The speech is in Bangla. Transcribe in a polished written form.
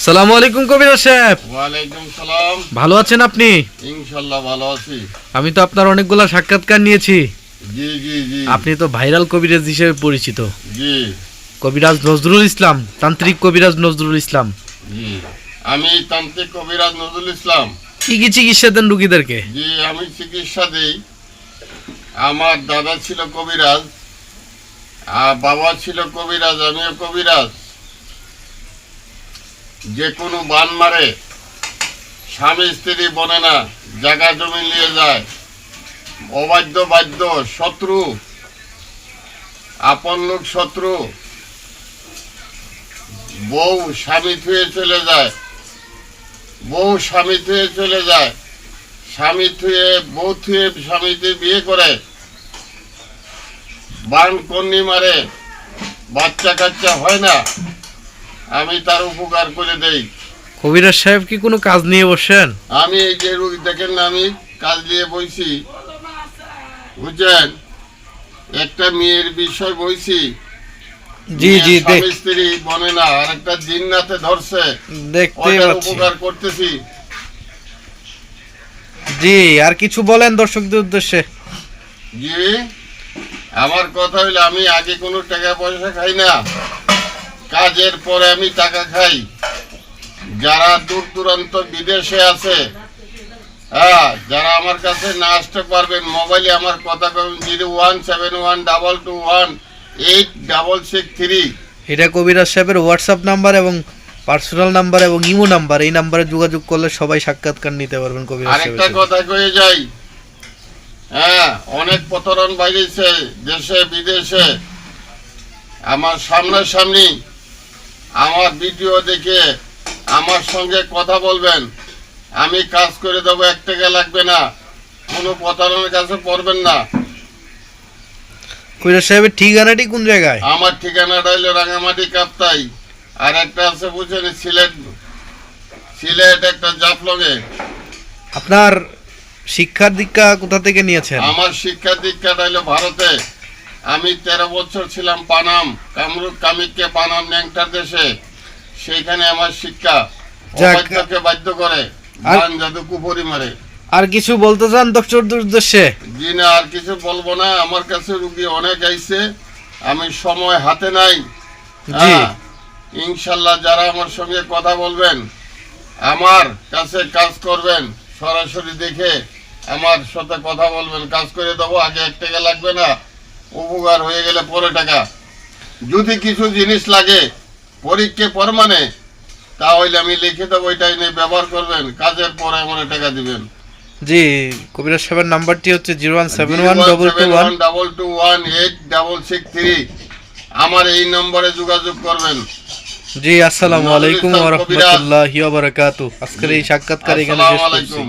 সালামু আলাইকুম কবিরাজ সাহেব। ওয়ালাইকুম সালাম। ভালো আছেন আপনি? ইনশাআল্লাহ ভালো আছি। আমি তো আপনার অনেকগুলা সাক্ষাৎকার নিয়েছি। জি জি জি। আপনি তো ভাইরাল কবিরাজ হিসেবে পরিচিত। জি। কবিরাজ নজরুল ইসলাম, তান্ত্রিক কবিরাজ নজরুল ইসলাম। জি। আমি তান্ত্রিক কবিরাজ নজরুল ইসলাম। কি কি চিকিৎসা দেন রোগীদেরকে? জি, আমি চিকিৎসা দেই। আমার দাদা ছিল কবিরাজ, আর বাবা ছিল কবিরাজ, আমিও কবিরাজ। যে কোনো বান মারে, স্বামী স্ত্রী বনে না, জায়গা জমি নিয়ে যায়, অবাধ্য বাধ্য, শত্রু, আপন লোক শত্রু, বউ স্বামী থুয়ে চলে যায়, বউ স্বামী থুয়ে চলে যায়, স্বামী থুয়ে বউ থুয়ে স্বামীতে বিয়ে করে, বান কন্যা মারে, বাচ্চা কাচ্চা হয় না, আমি তার উপকার করে দেই। কবিরাজ সাহেব কি কোনো কাজ নিয়ে বসেন? আমি এই যে রোগী দেখেন না, আমি কাজ দিয়ে বইছি, বুঝছেন? একটা মেয়ের বিষয় বইছি। জি জি, স্বামী স্ত্রী বনে না, আর একটা জিন্নাতে ধরছে, দেখতে ওটার পাচ্ছি। উপকার করতেছি। জি, আর কিছু বলেন দর্শকদের উদ্দেশ্যে। জি, আমার কথা হইলো, আমি আগে কোনো টাকা পয়সা খাই না, কাজের পরে আমি টাকা খাই। যারা দূর দূরান্ত বিদেশে আছে, হ্যাঁ, যারা আমার কাছে না আসতে পারবেন, মোবাইলে আমার কথা কবেন 017122186663। এটা কবিরাজ সাহেবের হোয়াটসঅ্যাপ নাম্বার এবং পার্সোনাল নাম্বার এবং ইমো নাম্বার। এই নাম্বারে যোগাযোগ করলে সবাই সাক্ষাৎকার নিতে পারবেন কবিরাজ আরেকটা সাহেবের। কথা কয়ে যাই, হ্যাঁ, অনেক প্রতারণ বাইরেছে দেশে বিদেশে। আমার সামনাসামনি আমার ভিডিও দেখে আমার সঙ্গে কথা বলবেন, আমি কাজ করে দেবো, 1 টাকা লাগবে না, কোনো প্রতারণের কাছে পড়বেন না। কবিরাজ সাহেবের ঠিকানাটি কোন জায়গায়? আমার ঠিকানাটা হইলো রাঙামাটি কাপ্তাই, আর একটা আছে বুঝছেন সিলেট, সিলেট একটা জাফলগে। আপনার শিক্ষার দীক্ষা কোথা থেকে নিয়েছেন? আমার শিক্ষা দীক্ষাটা হইলো ভারতে। আমি 13 বছর ছিলাম পানাম, কামরূপ কামিককে পানাম ন্যাংটার দেশে। সেইখানে আমার শিক্ষা। যাক। অবাধ্যকে বাধ্য করে, আর- গান জাদু কুপুরি মারে। আর কিছু বলতে চান দর্শকদের উদ্দেশ্যে? জি না, আর কিছু বলবো না। আমার কাছে রুগী অনেক আইছে, আমি সময় হাতে নাই। জি। হ্যাঁ, ইনশাল্লাহ যারা আমার সঙ্গে কথা বলবেন, আমার কাছে কাজ করবেন, সরাসরি দেখে আমার সাথে কথা বলবেন, কাজ করে দেবো। আগে 1 টাকা লাগবে না, উপকার হয়ে গেলে পরে টাকা। যদি কিছু জিনিস লাগে পরীক্ষা পরমানে, তাহলে আমি লিখে দেবো, এটাই নিয়ে ব্যবহার করবেন, কাজের পরে আমার টাকা দিবেন। জি, কবিরাজ সাহেবের নাম্বারটি হচ্ছে 01712218663। আমার এই নম্বরে যোগাযোগ করবেন। জি, আসসালামু আলাইকুম ওয়া রাহমাতুল্লাহি ওয়া বারাকাতুহু। আজকের এই সাক্ষাৎকার এখানে শেষ আসসালামু করছি। আলাইকুম।